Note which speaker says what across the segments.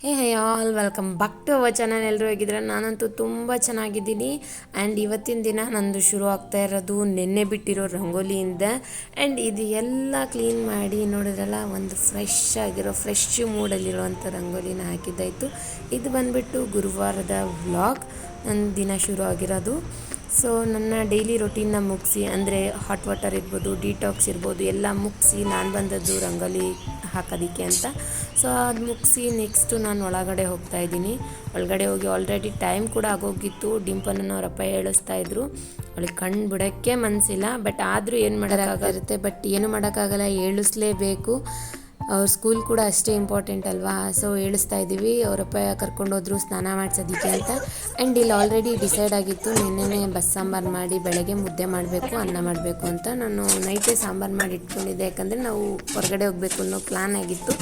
Speaker 1: Hey all welcome back to our channel. ಎಲ್ಲರೂ ಹೇಗಿದ್ರೆ ನಾನಂತೂ ತುಂಬ ಚೆನ್ನಾಗಿದ್ದೀನಿ. ಆ್ಯಂಡ್ ಇವತ್ತಿನ ದಿನ ನಂದು ಶುರು ಆಗ್ತಾ ಇರೋದು ನೆನ್ನೆ ಬಿಟ್ಟಿರೋ ರಂಗೋಲಿಯಿಂದ. ಆ್ಯಂಡ್ ಇದು ಎಲ್ಲ ಕ್ಲೀನ್ ಮಾಡಿ ನೋಡಿದ್ರಲ್ಲ, ಒಂದು ಫ್ರೆಶ್ ಮೂಡಲ್ಲಿರುವಂಥ ರಂಗೋಲಿನ ಹಾಕಿದ್ದಾಯಿತು. ಇದು ಬಂದುಬಿಟ್ಟು ಗುರುವಾರದ ವ್ಲಾಗ್, ನನ್ನ ದಿನ ಶುರು ಆಗಿರೋದು. ಸೊ ನನ್ನ ಡೈಲಿ ರೊಟೀನ್ನ ಮುಗಿಸಿ, ಅಂದರೆ ಹಾಟ್ ವಾಟರ್ ಇರ್ಬೋದು, ಡಿಟಾಕ್ಸ್ ಇರ್ಬೋದು, ಎಲ್ಲ ಮುಗಿಸಿ ನಾನು ಬಂದದ್ದು ರಂಗೋಲಿ ಹಾಕೋದಕ್ಕೆ ಅಂತ. ಸೊ ಅದು ಮುಗಿಸಿ ನೆಕ್ಸ್ಟು ನಾನು ಒಳಗಡೆ ಹೋಗ್ತಾಯಿದ್ದೀನಿ. ಒಳಗಡೆ ಹೋಗಿ ಆಲ್ರೆಡಿ ಟೈಮ್ ಕೂಡ ಆಗೋಗಿತ್ತು. ಡಿಂಪನನ್ನು ಅವರಪ್ಪ ಹೇಳಿಸ್ತಾಯಿದ್ರು. ಅವಳಿಗೆ ಕಣ್ಣು ಬಿಡೋಕ್ಕೆ ಮನಸ್ಸಿಲ್ಲ, ಬಟ್ ಆದರೂ ಏನು ಮಾಡೋಕ್ಕಾಗಿರುತ್ತೆ. ಬಟ್ ಏನು ಮಾಡೋಕ್ಕಾಗಲ್ಲ, ಹೇಳಿಸ್ಲೇಬೇಕು. ಅವ್ರ ಸ್ಕೂಲ್ ಕೂಡ ಅಷ್ಟೇ ಇಂಪಾರ್ಟೆಂಟ್ ಅಲ್ವಾ. ಸೊ ಹೇಳಿಸ್ತಾ ಇದ್ದೀವಿ. ಅವರಪ್ಪ ಕರ್ಕೊಂಡೋದ್ರು ಸ್ನಾನ ಮಾಡಿಸೋದಕ್ಕೆ ಅಂತ. ಆ್ಯಂಡ್ ಇಲ್ಲಿ ಆಲ್ರೆಡಿ ಡಿಸೈಡ್ ಆಗಿತ್ತು, ನಿನ್ನೆ ಬಸ್ ಸಾಂಬಾರು ಮಾಡಿ ಬೆಳಗ್ಗೆ ಮುದ್ದೆ ಮಾಡಬೇಕು, ಅನ್ನ ಮಾಡಬೇಕು ಅಂತ. ನಾನು ನೈಟೇ ಸಾಂಬಾರು ಮಾಡಿ ಇಟ್ಕೊಂಡಿದ್ದೆ, ಯಾಕಂದರೆ ನಾವು ಹೊರಗಡೆ ಹೋಗಬೇಕು ಅನ್ನೋ ಪ್ಲ್ಯಾನ್ ಆಗಿತ್ತು.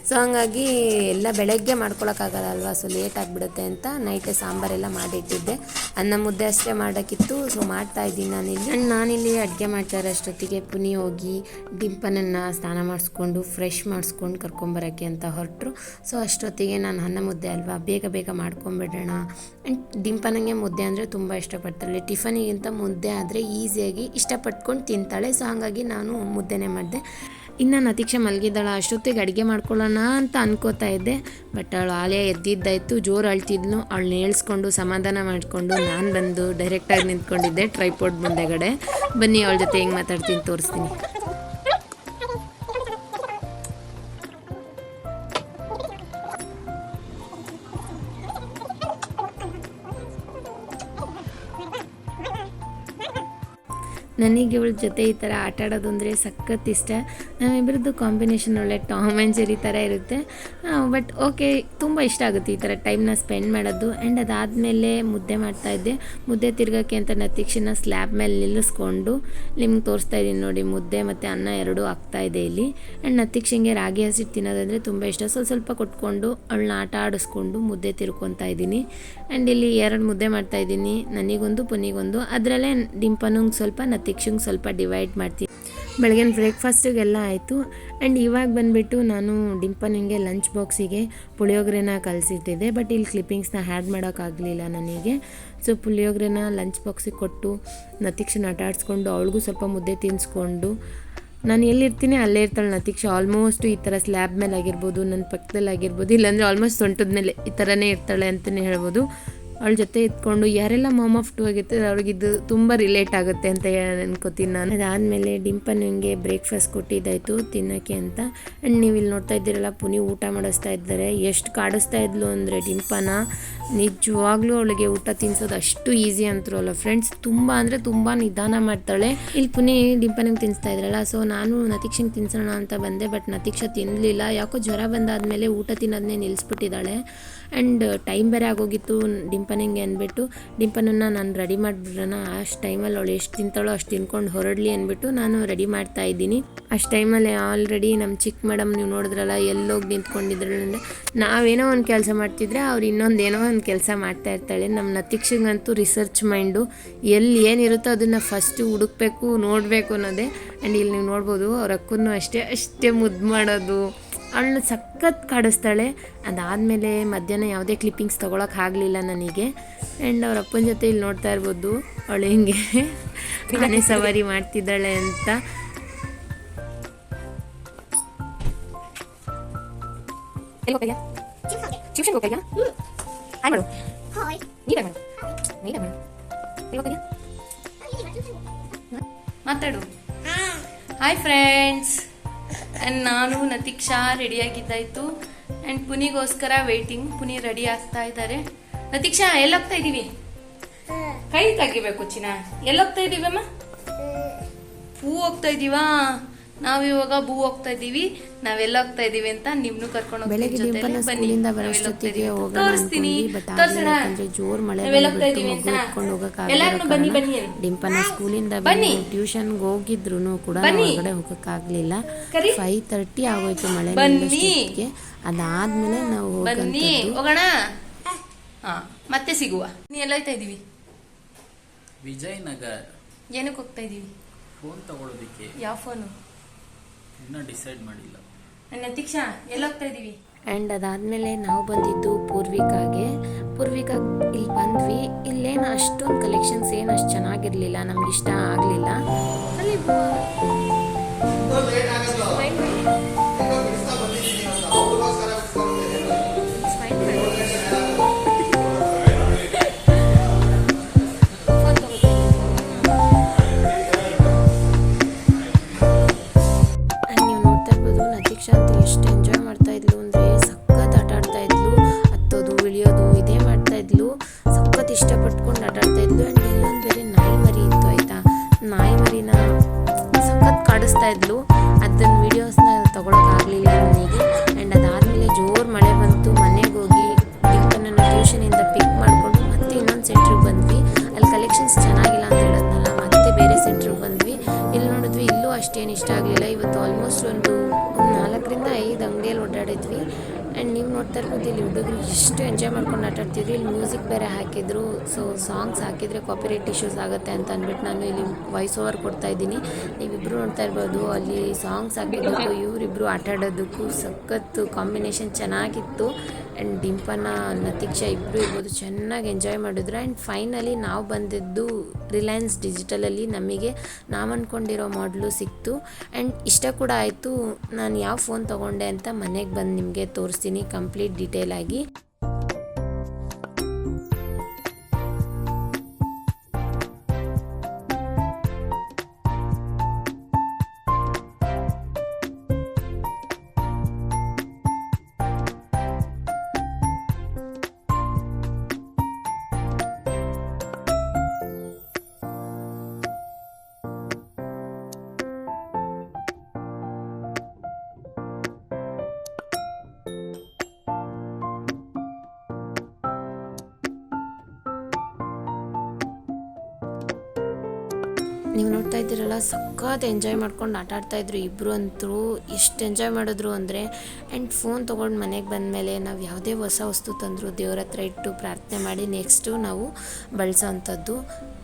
Speaker 1: ಸೊ ಹಾಗಾಗಿ ಎಲ್ಲ ಬೆಳಗ್ಗೆ ಮಾಡ್ಕೊಳಕ್ಕಾಗಲ್ಲ ಅಲ್ವಾ, ಸೊ ಲೇಟ್ ಆಗಿಬಿಡುತ್ತೆ ಅಂತ ನೈಟೇ ಸಾಂಬಾರೆಲ್ಲ ಮಾಡಿಟ್ಟಿದ್ದೆ. ಅನ್ನ ಮುದ್ದೆ ಅಷ್ಟೇ ಮಾಡೋಕ್ಕಿತ್ತು. ಸೊ ಮಾಡ್ತಾಯಿದ್ದೀನಿ ನಾನಿಲ್ಲಿ. ಆ್ಯಂಡ್ ನಾನಿಲ್ಲಿ ಅಡುಗೆ ಮಾಡ್ತಾರೆ ಅಷ್ಟೊತ್ತಿಗೆ ಪುನಿ ಹೋಗಿ ಡಿಂಪನನ್ನು ಸ್ನಾನ ಮಾಡಿಸ್ಕೊಂಡು ಫ್ರೆಶ್ ಮಾಡಿಸ್ಕೊಂಡು ಕರ್ಕೊಂಬರೋಕ್ಕೆ ಅಂತ ಹೊರಟರು. ಸೊ ಅಷ್ಟೊತ್ತಿಗೆ ನಾನು ಅನ್ನ ಮುದ್ದೆ ಅಲ್ವಾ, ಬೇಗ ಮಾಡ್ಕೊಂಬಿಡೋಣ. ಆ್ಯಂಡ್ ಡಿಂಪನಿಗೆ ಮುದ್ದೆ ಅಂದರೆ ತುಂಬ ಇಷ್ಟಪಡ್ತಾಳೆ. ಟಿಫನಿಗಿಂತ ಮುದ್ದೆ ಆದರೆ ಈಸಿಯಾಗಿ ಇಷ್ಟಪಟ್ಕೊಂಡು ತಿಂತಾಳೆ. ಸೊ ಹಾಗಾಗಿ ನಾನು ಮುದ್ದೆನೇ ಮಾಡಿದೆ. ಇನ್ನು ನತೀಕ್ಷಾ ಮಲಗಿದ್ದಾಳ. ಅಷ್ಟೊತ್ತಿಗೆ ಅಡುಗೆ ಮಾಡ್ಕೊಳ್ಳೋಣ ಅಂತ ಅನ್ಕೋತಾ ಇದ್ದೆ, ಬಟ್ ಅವಳು ಆಲೇ ಎದ್ದಿದ್ದಾಯಿತು. ಜೋರು ಅಳ್ತಿದ್ಲು. ಅವಳನ್ನ ಹೇಳ್ಸ್ಕೊಂಡು ಸಮಾಧಾನ ಮಾಡಿಕೊಂಡು ನಾನು ಬಂದು ಡೈರೆಕ್ಟಾಗಿ ನಿಂತ್ಕೊಂಡಿದ್ದೆ ಟ್ರೈಪೋಡ್ ಮುಂದೆಗಡೆ. ಬನ್ನಿ ಅವಳ ಜೊತೆ ಹೆಂಗೆ ಮಾತಾಡ್ತೀನಿ ತೋರಿಸ್ತೀನಿ. ನನಗೆ ಇವಳ ಜೊತೆ ಈ ಥರ ಆಟ ಆಡೋದು ಅಂದರೆ ಸಖತ್ ಇಷ್ಟ. ನಮ್ಮಿಬ್ಬರದ್ದು ಕಾಂಬಿನೇಷನ್ ಒಳ್ಳೆ ಟಾಮ್ ಆ್ಯಂಡ್ ಜೆರಿ ಥರ ಇರುತ್ತೆ. ಬಟ್ ಓಕೆ, ತುಂಬ ಇಷ್ಟ ಆಗುತ್ತೆ ಈ ಥರ ಟೈಮ್ನ ಸ್ಪೆಂಡ್ ಮಾಡೋದು. ಆ್ಯಂಡ್ ಅದಾದಮೇಲೆ ಮುದ್ದೆ ಮಾಡ್ತಾಯಿದ್ದೆ. ಮುದ್ದೆ ತಿರ್ಗೋಕ್ಕೆ ಅಂತ ನತೀಕ್ಷನ ಸ್ಲ್ಯಾಬ್ ಮೇಲೆ ನಿಲ್ಲಿಸ್ಕೊಂಡು ನಿಮ್ಗೆ ತೋರಿಸ್ತಾ ಇದ್ದೀನಿ ನೋಡಿ. ಮುದ್ದೆ ಮತ್ತು ಅನ್ನ ಎರಡೂ ಆಗ್ತಾಯಿದೆ ಇಲ್ಲಿ. ಆ್ಯಂಡ್ ನತೀಕ್ಷಂಗೆ ರಾಗಿ ಹಸಿಟ್ಟು ತಿನ್ನೋದಂದರೆ ತುಂಬ ಇಷ್ಟ. ಸ್ವಲ್ಪ ಕೊಟ್ಕೊಂಡು ಅವಳನ್ನ ಆಟ ಆಡಿಸ್ಕೊಂಡು ಮುದ್ದೆ ತಿರ್ಕೊತಾ ಇದ್ದೀನಿ. ಆ್ಯಂಡ್ ಇಲ್ಲಿ 2 ಮುದ್ದೆ ಮಾಡ್ತಾಯಿದ್ದೀನಿ, ನನಗೊಂದು ಪುನಿಗೊಂದು. ಅದರಲ್ಲೇ ಡಿಂಪನಿಗೆ ಸ್ವಲ್ಪ ನತೀಕ್ಷಂಗೆ ಸ್ವಲ್ಪ ಡಿವೈಡ್ ಮಾಡ್ತೀನಿ. ಬೆಳಗಿನ ಬ್ರೇಕ್ಫಾಸ್ಟಿಗೆಲ್ಲ ಆಯಿತು. ಆ್ಯಂಡ್ ಇವಾಗ ಬಂದುಬಿಟ್ಟು ನಾನು ಡಿಂಪನಿಗೆ ಲಂಚ್ ಬಾಕ್ಸಿಗೆ ಪುಳಿಯೋಗರೆನ ಕಲಿಸಿಟ್ಟಿದ್ದೆ, ಬಟ್ ಇಲ್ಲಿ ಕ್ಲಿಪ್ಪಿಂಗ್ಸ್ನ ಆ್ಯಡ್ ಮಾಡೋಕ್ಕಾಗಲಿಲ್ಲ ನನಗೆ. ಸೊ ಪುಳಿಯೋಗರೆನ ಲಂಚ್ ಬಾಕ್ಸಿಗೆ ಕೊಟ್ಟು ನತೀಕ್ಷನ ಆಟ ಆಡಿಸ್ಕೊಂಡು ಅವಳಿಗೂ ಸ್ವಲ್ಪ ಮುದ್ದೆ ತಿನ್ನಿಸ್ಕೊಂಡು ನಾನು ಎಲ್ಲಿರ್ತೀನಿ ಅಲ್ಲೇ ಇರ್ತಾಳೆ ನತೀಕ್ಷಾ. ಆಲ್ಮೋಸ್ಟ್ ಈ ಥರ ಸ್ಲ್ಯಾಬ್ ಮೇಲೆ ಆಗಿರ್ಬೋದು, ನನ್ನ ಪಕ್ಕದಲ್ಲಿ ಆಗಿರ್ಬೋದು, ಇಲ್ಲಾಂದರೆ ಆಲ್ಮೋಸ್ಟ್ ಸೊಂಟದ ಮೇಲೆ ಈ ಥರನೇ ಇರ್ತಾಳೆ ಅಂತಲೇ ಹೇಳ್ಬೋದು. ಅವಳ ಜೊತೆ ಇದ್ಕೊಂಡು ಯಾರೆಲ್ಲ ಮಾಮ್ ಆಫ್ 2 ಆಗಿರ್ತಾರೆ ಅವ್ರಿಗಿದು ತುಂಬ ರಿಲೇಟ್ ಆಗುತ್ತೆ ಅಂತ ಅನ್ಕೋತೀನಿ ನಾನು. ಅದಾದಮೇಲೆ ಡಿಂಪನಿಗೆ ಬ್ರೇಕ್ಫಾಸ್ಟ್ ಕೊಟ್ಟಿದ್ದಾಯಿತು ತಿನ್ನೋಕ್ಕೆ ಅಂತ. ಆ್ಯಂಡ್ ನೀವು ಇಲ್ಲಿ ನೋಡ್ತಾ ಇದ್ದೀರಲ್ಲ, ಪುನಿ ಊಟ ಮಾಡಿಸ್ತಾ ಇದ್ದಾರೆ. ಎಷ್ಟು ಕಾಡಿಸ್ತಾ ಇದ್ಲು ಅಂದರೆ ಡಿಂಪನ, ನಿಜವಾಗ್ಲೂ ಅವಳಿಗೆ ಊಟ ತಿನ್ನಿಸೋದು ಅಷ್ಟು ಈಸಿ ಅಂತರೂ ಅಲ್ಲ ಫ್ರೆಂಡ್ಸ್. ತುಂಬ ಅಂದರೆ ತುಂಬ ನಿಧಾನ ಮಾಡ್ತಾಳೆ. ಇಲ್ಲಿ ಪುನಿ ಡಿಂಪನಿಗೆ ತಿನ್ನಿಸ್ತಾ ಇದ್ರಲ್ಲ, ಸೊ ನಾನು ನತೀಕ್ಷಂಗೆ ತಿನ್ಸೋಣ ಅಂತ ಬಂದೆ, ಬಟ್ ನತೀಕ್ಷಾ ತಿನ್ನಲಿಲ್ಲ. ಯಾಕೋ ಜ್ವರ ಬಂದಾದಮೇಲೆ ಊಟ ತಿನ್ನೋದನ್ನೇ ನಿಲ್ಲಿಸ್ಬಿಟ್ಟಿದ್ದಾಳೆ. ಆ್ಯಂಡ್ ಟೈಮ್ ಬೇರೆ ಆಗೋಗಿತ್ತು ಡಿಂಪನಿಗೆ ಅಂದ್ಬಿಟ್ಟು ಡಿಂಪನನ್ನು ನಾನು ರೆಡಿ ಮಾಡಿಬಿಡ್ರೋಣ. ಅಷ್ಟು ಟೈಮಲ್ಲಿ ಅವಳು ಎಷ್ಟು ತಿಂತಾಳೋ ಅಷ್ಟು ತಿನ್ಕೊಂಡು ಹೊರಡಲಿ ಅಂದ್ಬಿಟ್ಟು ನಾನು ರೆಡಿ ಮಾಡ್ತಾ ಇದ್ದೀನಿ. ಅಷ್ಟು ಟೈಮಲ್ಲಿ ಆಲ್ರೆಡಿ ನಮ್ಮ ಚಿಕ್ಕ ಮೇಡಮ್ ನೀವು ನೋಡಿದ್ರಲ್ಲ ಎಲ್ಲೋಗಿ ನಿಂತ್ಕೊಂಡಿದ್ರಲ್ಲ. ನಾವೇನೋ ಒಂದು ಕೆಲಸ ಮಾಡ್ತಿದ್ರೆ ಅವ್ರು ಇನ್ನೊಂದೇನೋ ಒಂದು ಕೆಲಸ ಮಾಡ್ತಾ ಇರ್ತಾಳೆ. ನಮ್ಮ ನತೀಕ್ಷಂಗಂತೂ ರಿಸರ್ಚ್ ಮೈಂಡು, ಎಲ್ಲಿ ಏನಿರುತ್ತೋ ಅದನ್ನು ಫಸ್ಟು ಹುಡುಕ್ಬೇಕು, ನೋಡಬೇಕು ಅನ್ನೋದೇ. ಆ್ಯಂಡ್ ಇಲ್ಲಿ ನೀವು ನೋಡ್ಬೋದು ಅವ್ರ ಅಕ್ಕನ್ನು ಅಷ್ಟೇ ಮುದ್ದು ಮಾಡೋದು, ಅವಳನ್ನ ಸಖತ್ ಕಾಡಿಸ್ತಾಳೆ. ಅದಾದಮೇಲೆ ಮಧ್ಯಾಹ್ನ ಯಾವುದೇ ಕ್ಲಿಪ್ಪಿಂಗ್ಸ್ ತೊಗೊಳಕ್ಕೆ ಆಗಲಿಲ್ಲ ನನಗೆ. ಆ್ಯಂಡ್ ಅವ್ರ ಅಪ್ಪನ ಜೊತೆ ಇಲ್ಲಿ ನೋಡ್ತಾ ಇರ್ಬೋದು ಅವಳು ಹಿಂಗೆ ಆನೆ ಸವಾರಿ ಮಾಡ್ತಿದ್ದಾಳೆ ಅಂತ. ಮಾತಾಡು. Hi friends. ಆ್ಯಂಡ್ ನಾನು ನತೀಕ್ಷಾ ರೆಡಿಯಾಗಿದ್ದಾಯಿತು. ಆ್ಯಂಡ್ ಪುನಿಗೋಸ್ಕರ ವೇಟಿಂಗ್. ಪುನಿ ರೆಡಿ ಆಗ್ತಾ ಇದ್ದಾರೆ. ನತೀಕ್ಷಾ ಎಲ್ಲೋಗ್ತಾ ಇದ್ದೀವಿ? ಕೈ ತೆಗಿಬೇಕು ಚಿನ್ನ. ಎಲ್ಲೋಗ್ತಾ ಇದ್ದೀವಿ ಅಮ್ಮ? ಹೂ ಹೋಗ್ತಾ ಇದ್ದೀವಾ? ನಾವಿವಾಗ ಬೂ ಹೋಗ್ತಾ ಇದ್ದೀವಿ. ನಾವೆಲ್ಲ ಹೋಗ್ತಾ ಇದ್ದೀವಿ ಅಂತ ನಿಮ್ನು ಕರ್ಕೊಂಡು ತೋರಿಸ್ತೀನಿ. ಜೋರ್ ಮಳೆ ಡಿಂಪನ ಸ್ಕೂಲಿಂದ ಟ್ಯೂಷನ್ಗೆ ಹೋಗಿದ್ರು ಕೂಡ ಹೊರಗಡೆ ಹೋಗಕ್ಕಾಗ್ಲಿಲ್ಲ. 5:30 ಆಗೋಯ್ತು ಮಳೆ. ಅದಾದ್ಮೇಲೆ ನಾವು ಹೋಗೋಣ. ಮತ್ತೆ ಸಿಗುವ. ನೀ ಎಲ್ಲ ಹೋಗ್ತಾ ಇದೀವಿ?
Speaker 2: ವಿಜಯನಗರ್.
Speaker 1: ಏನಕ್ಕೆ ಹೋಗ್ತಾ ಇದೀವಿ?
Speaker 2: ಫೋನ್ ತಗೊಳ್ಳೋದಿಕ್ಕೆ.
Speaker 1: ಯಾವ ಫೋನು
Speaker 2: ಇನ್ನೂ ಡಿಸೈಡ್ ಮಾಡಿಲ್ಲ.
Speaker 1: ನತೀಕ್ಷಾ ಎಲ್ಲ ಹೋಗ್ತಾ ಇದೀವಿ? ಆ್ಯಂಡ್ ಅದಾದಮೇಲೆ ನಾವು ಬಂದಿದ್ದು ಪೂರ್ವಿಕಾಗೆ. ಪೂರ್ವಿಕಾ ಇಲ್ಲಿ ಬಂದ್ವಿ. ಇಲ್ಲೇನು ಅಷ್ಟೊಂದು ಕಲೆಕ್ಷನ್ಸ್ ಏನು ಅಷ್ಟು ಚೆನ್ನಾಗಿರಲಿಲ್ಲ, ನಮ್ಗೆ ಇಷ್ಟ ಆಗಲಿಲ್ಲ. ಅಲ್ಲಿ ನೀವು ನೋಡ್ತಾ ಇರ್ಬೋದು ನತೀಕ್ಷಾ ಅಂತ ಎಷ್ಟು ಎಂಜಾಯ್ ಮಾಡ್ತಾ ಇದ್ಲು ಅಂದರೆ ಸಖತ್ ಆಟ ಆಡ್ತಾ ಇದ್ಲು. ಹತ್ತೋದು ಇಳಿಯೋದು ಇದೇ ಮಾಡ್ತಾ ಇದ್ಲು. ಸಖತ್ ಇಷ್ಟಪಟ್ಕೊಂಡು ಆಟ ಆಡ್ತಾ ಇದ್ಲು. ಆ್ಯಂಡ್ ಇಲ್ಲೊಂದು ಬೇರೆ ನಾಯಿ ಮರಿ ಇತ್ತು ಆಯಿತಾ. ನಾಯಿ ಮರಿನ ಸಖತ್ ಕಾಡಿಸ್ತಾ ಇದ್ಲು. ಅದನ್ನ ವೀಡಿಯೋಸ್ನ ತೊಗೊಳಕ್ಕಾಗಲಿಲ್ಲ ನನಗೆ. ಆ್ಯಂಡ್ ಅದಾದಮೇಲೆ ಜೋರು ಮಳೆ ಬಂತು. ಮನೆಗೆ ಹೋಗಿ ಡಿಂಪನನ್ನು ಟ್ಯೂಷನಿಂದ ಪಿಕ್ ಮಾಡಿಕೊಂಡು ಮತ್ತೆ ಇನ್ನೊಂದು ಸೆಂಟ್ರಿಗೆ ಬಂದ್ವಿ. ಅಲ್ಲಿ ಕಲೆಕ್ಷನ್ಸ್ ಚೆನ್ನಾಗಿಲ್ಲ ಅಂತ ಹೇಳೋದ್ನಲ್ಲ, ಮತ್ತೆ ಬೇರೆ ಸೆಂಟ್ರಿಗೆ ಬಂದ್ವಿ. ಇಲ್ಲಿ ನೋಡಿದ್ವಿ, ಇಲ್ಲೂ ಅಷ್ಟೇನು ಇಷ್ಟ ಆಗಲಿಲ್ಲ. ಇವತ್ತು ಆಲ್ಮೋಸ್ಟ್ ಒಂದು 4-5 ಅಂಗಡಿಯಲ್ಲಿ ಓಡಾಡಿದ್ವಿ. ಆ್ಯಂಡ್ ನೀವು ನೋಡ್ತಾ ಇರ್ಬೋದು ಇಲ್ಲಿ ಹುಡುಗರು ಎಷ್ಟು ಎಂಜಾಯ್ ಮಾಡ್ಕೊಂಡು ಆಟ ಆಡ್ತಿದ್ವಿ. ಇಲ್ಲಿ ಮ್ಯೂಸಿಕ್ ಬೇರೆ ಹಾಕಿದ್ರು. ಸೊ ಸಾಂಗ್ಸ್ ಹಾಕಿದರೆ ಕಾಪಿರೈಟ್ ಇಶ್ಯೂಸ್ ಆಗುತ್ತೆ ಅಂತ ಅಂದ್ಬಿಟ್ಟು ನಾನು ಇಲ್ಲಿ ವಾಯ್ಸ್ ಓವರ್ ಕೊಡ್ತಾ ಇದ್ದೀನಿ. ನೀವಿಬ್ಬರು ನೋಡ್ತಾ ಇರ್ಬೋದು ಅಲ್ಲಿ ಸಾಂಗ್ಸ್ ಹಾಕಿದ್ದಕ್ಕೂ ಇವರಿಬ್ಬರು ಆಟ ಆಡೋದಕ್ಕೂ ಸಖತ್ತು ಕಾಂಬಿನೇಷನ್ ಚೆನ್ನಾಗಿತ್ತು. ಆ್ಯಂಡ್ ಡಿಂಪನ ನತೀಕ್ಷಾ ಇಬ್ಬರು ಇರ್ಬೋದು ಚೆನ್ನಾಗಿ ಎಂಜಾಯ್ ಮಾಡಿದ್ರು. ಆ್ಯಂಡ್ ಫೈನಲಿ ನಾವು ಬಂದಿದ್ದು ರಿಲಯನ್ಸ್ ಡಿಜಿಟಲಲ್ಲಿ ನಮಗೆ ನಾವು ಅಂದ್ಕೊಂಡಿರೋ ಮಾಡಲು ಸಿಕ್ತು. ಆ್ಯಂಡ್ ಇಷ್ಟ ಕೂಡ ಆಯಿತು. ನಾನು ಯಾವ ಫೋನ್ ತೊಗೊಂಡೆ ಅಂತ ಮನೆಗೆ ಬಂದು ನಿಮಗೆ ತೋರಿಸ್ತೀನಿ ಕಂಪ್ಲೀಟ್ ಡೀಟೇಲ್ ಆಗಿ. ನೀವು ನೋಡ್ತಾ ಇದ್ದೀರಲ್ಲ ಸಖತ್ ಎಂಜಾಯ್ ಮಾಡ್ಕೊಂಡು ಆಟ ಆಡ್ತಾಯಿದ್ರು ಇಬ್ಬರು ಅಂತೂ. ಎಷ್ಟು ಎಂಜಾಯ್ ಮಾಡಿದ್ರು ಅಂದರೆ. ಆ್ಯಂಡ್ ಫೋನ್ ತೊಗೊಂಡು ಮನೆಗೆ ಬಂದಮೇಲೆ ನಾವು ಯಾವುದೇ ಹೊಸ ವಸ್ತು ತಂದರೂ ದೇವ್ರ ಹತ್ರ ಇಟ್ಟು ಪ್ರಾರ್ಥನೆ ಮಾಡಿ ನೆಕ್ಸ್ಟು ನಾವು ಬಳಸೋ ಅಂಥದ್ದು.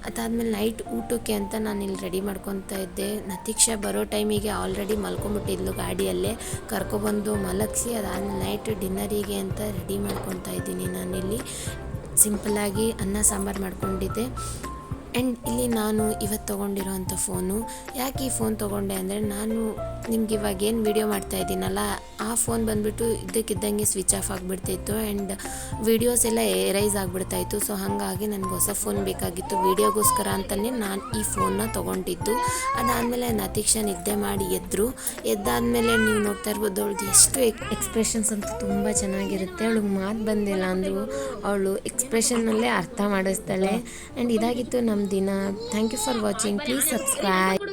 Speaker 1: ಅದಾದಮೇಲೆ ನೈಟ್ ಊಟಕ್ಕೆ ಅಂತ ನಾನು ಇಲ್ಲಿ ರೆಡಿ ಮಾಡ್ಕೊತಾ ಇದ್ದೆ. ನತೀಕ್ಷಾ ಬರೋ ಟೈಮಿಗೆ ಆಲ್ರೆಡಿ ಮಲ್ಕೊಂಬಿಟ್ಟಿದ್ಲು ಗಾಡಿಯಲ್ಲೇ. ಕರ್ಕೊಬಂದು ಮಲಗಿಸಿ ಅದಾದಮೇಲೆ ನೈಟ್ ಡಿನ್ನರಿಗೆ ಅಂತ ರೆಡಿ ಮಾಡ್ಕೊತಾ ಇದ್ದೀನಿ ನಾನಿಲ್ಲಿ. ಸಿಂಪಲ್ಲಾಗಿ ಅನ್ನ ಸಾಂಬಾರು ಮಾಡ್ಕೊಂಡಿದ್ದೆ. ಆ್ಯಂಡ್ ಇಲ್ಲಿ ನಾನು ಇವತ್ತು ತೊಗೊಂಡಿರೋವಂಥ ಫೋನು. ಯಾಕೆ ಈ ಫೋನ್ ತೊಗೊಂಡೆ ಅಂದರೆ ನಾನು ನಿಮ್ಗೆ ಇವಾಗ ಏನು ವೀಡಿಯೋ ಮಾಡ್ತಾಯಿದ್ದೀನಲ್ಲ ಆ ಫೋನ್ ಬಂದುಬಿಟ್ಟು ಇದ್ದಕ್ಕಿದ್ದಂಗೆ ಸ್ವಿಚ್ ಆಫ್ ಆಗಿಬಿಡ್ತಾಯಿತ್ತು. ಆ್ಯಂಡ್ ವೀಡಿಯೋಸ್ ಎಲ್ಲ ಎರೈಸ್ ಆಗಿಬಿಡ್ತಾಯಿತ್ತು. ಸೊ ಹಾಗಾಗಿ ನನಗೆ ಹೊಸ ಫೋನ್ ಬೇಕಾಗಿತ್ತು ವೀಡಿಯೋಗೋಸ್ಕರ ಅಂತಲೇ ನಾನು ಈ ಫೋನ್ನ ತೊಗೊಂಡಿದ್ದು. ಅದಾದಮೇಲೆ ನತೀಕ್ಷಾ ನಿದ್ದೆ ಮಾಡಿ ಎದ್ದಾದಮೇಲೆ ನೀವು ನೋಡ್ತಾ ಇರ್ಬೋದು ಅವಳದು ಎಷ್ಟು ಎಕ್ಸ್ಪ್ರೆಷನ್ಸ್ ಅಂತೂ ತುಂಬ ಚೆನ್ನಾಗಿರುತ್ತೆ. ಅವಳಿಗೆ ಮಾತು ಬಂದಿಲ್ಲ ಅಂದರೂ ಅವಳು ಎಕ್ಸ್ಪ್ರೆಷನ್ನಲ್ಲೇ ಅರ್ಥ ಮಾಡಿಸ್ತಾಳೆ. ಆ್ಯಂಡ್ ಇದಾಗಿತ್ತು ನಮ್ಮ ದಿನ. Thank you for watching. Please subscribe.